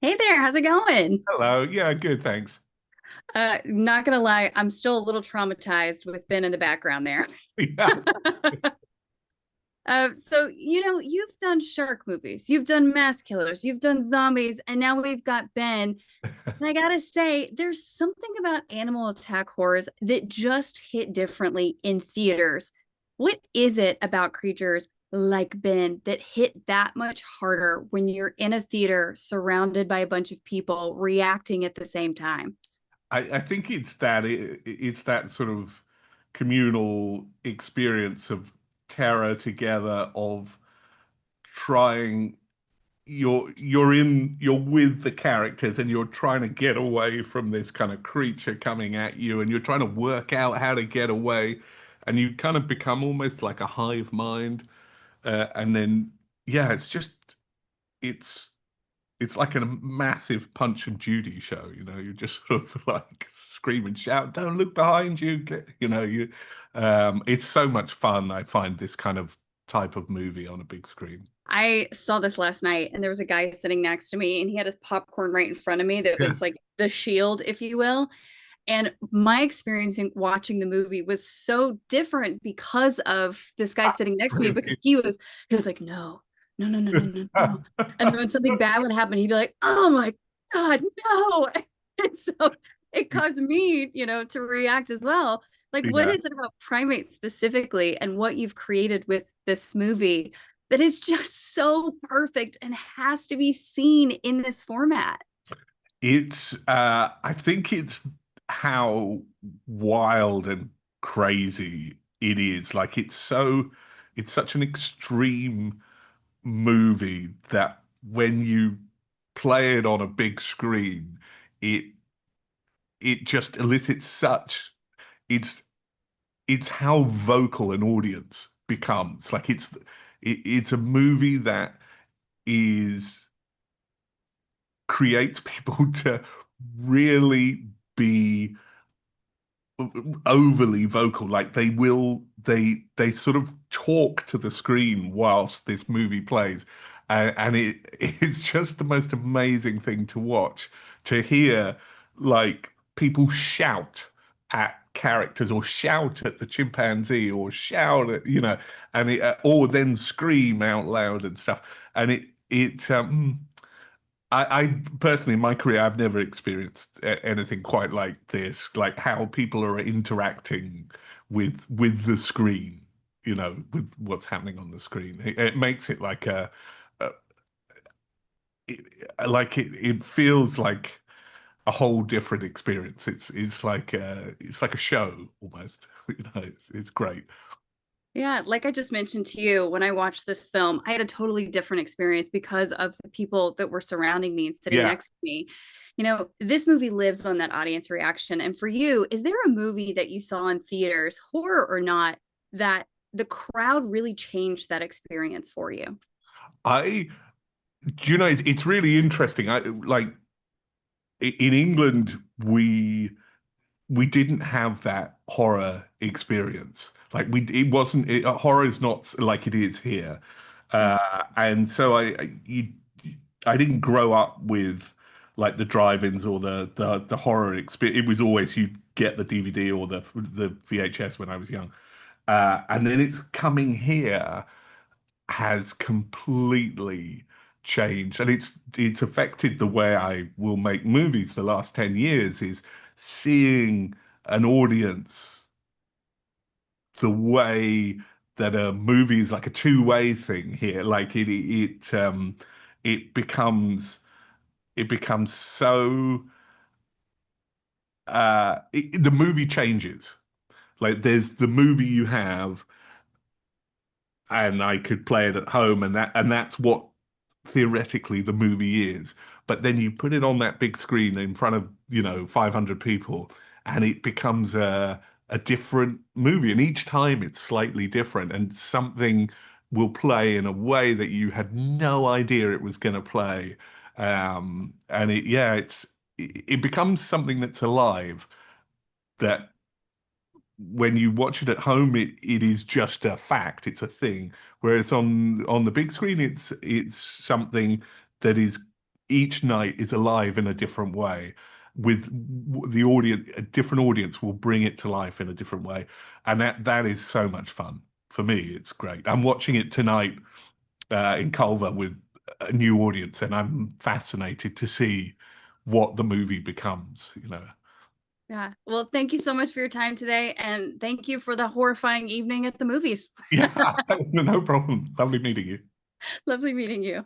Hey there, how's it going? Hello. Yeah, good, thanks. Not gonna lie, I'm still a little traumatized with Ben in the background there. Yeah. You've done shark movies, you've done mass killers, you've done zombies, and now we've got Ben. And I gotta say, there's something about animal attack horrors that just hit differently in theaters. What is it about creatures like Ben that hit that much harder when you're in a theater surrounded by a bunch of people reacting at the same time? I think it's that sort of communal experience of terror together, of trying you're with the characters and you're trying to get away from this kind of creature coming at you, and you're trying to work out how to get away, and you kind of become almost like a hive mind. And then yeah, it's it's like a massive Punch and Judy show, you just sort of like scream and shout, don't look behind you, it's so much fun. I find this kind of type of movie on a big screen. I saw this last night and there was a guy sitting next to me and he had his popcorn right in front of me that was like the shield, if you will. And my experience in watching the movie was so different because of this guy sitting next to me because Really? he was like, no, no, no, no, no, no, no. And then when something bad would happen, he'd be like, oh my God, no. And so it caused me, to react as well. Like, what Yeah. is it about Primate specifically and what you've created with this movie that is just so perfect and has to be seen in this format? I think it's how wild and crazy it is. Like it's such an extreme movie that when you play it on a big screen, it it just elicits such it's it's how vocal an audience becomes. Like it's a movie that is creates people to really be overly vocal. Like they sort of talk to the screen whilst this movie plays, and it's just the most amazing thing to watch, to hear like people shout at characters or shout at the chimpanzee or shout at and or then scream out loud and stuff. And I personally, in my career, I've never experienced anything quite like this, like how people are interacting with the screen, with what's happening on the screen. It makes it like a it, it feels like a whole different experience. It's like a show almost. It's great. Yeah, like I just mentioned to you, when I watched this film, I had a totally different experience because of the people that were surrounding me and sitting Yeah. next to me. This movie lives on that audience reaction. And for you, is there a movie that you saw in theaters, horror or not, that the crowd really changed that experience for you? I Do you know it's really interesting. I like in England we didn't have that horror experience. Like horror is not like it is here. And so I didn't grow up with like the drive-ins or the horror experience. It was always you get the DVD or the VHS when I was young. And then it's coming here has completely changed, and it's affected the way I will make movies the last 10 years, is seeing an audience the way that a movie is like a two-way thing here. Like it becomes so the movie changes. Like there's the movie you have, and I could play it at home, and that's what theoretically the movie is. But then you put it on that big screen in front of, 500 people, and it becomes a different movie. And each time it's slightly different, and something will play in a way that you had no idea it was going to play. And it becomes something that's alive, that when you watch it at home, it is just a fact, it's a thing. Whereas on the big screen, it's something that is each night is alive in a different way, with the audience, a different audience will bring it to life in a different way, and that is so much fun. For me, it's great. I'm watching it tonight in Culver with a new audience, and I'm fascinated to see what the movie becomes, you know. Yeah. Well, thank you so much for your time today. And thank you for the horrifying evening at the movies. Yeah, no problem. Lovely meeting you. Lovely meeting you.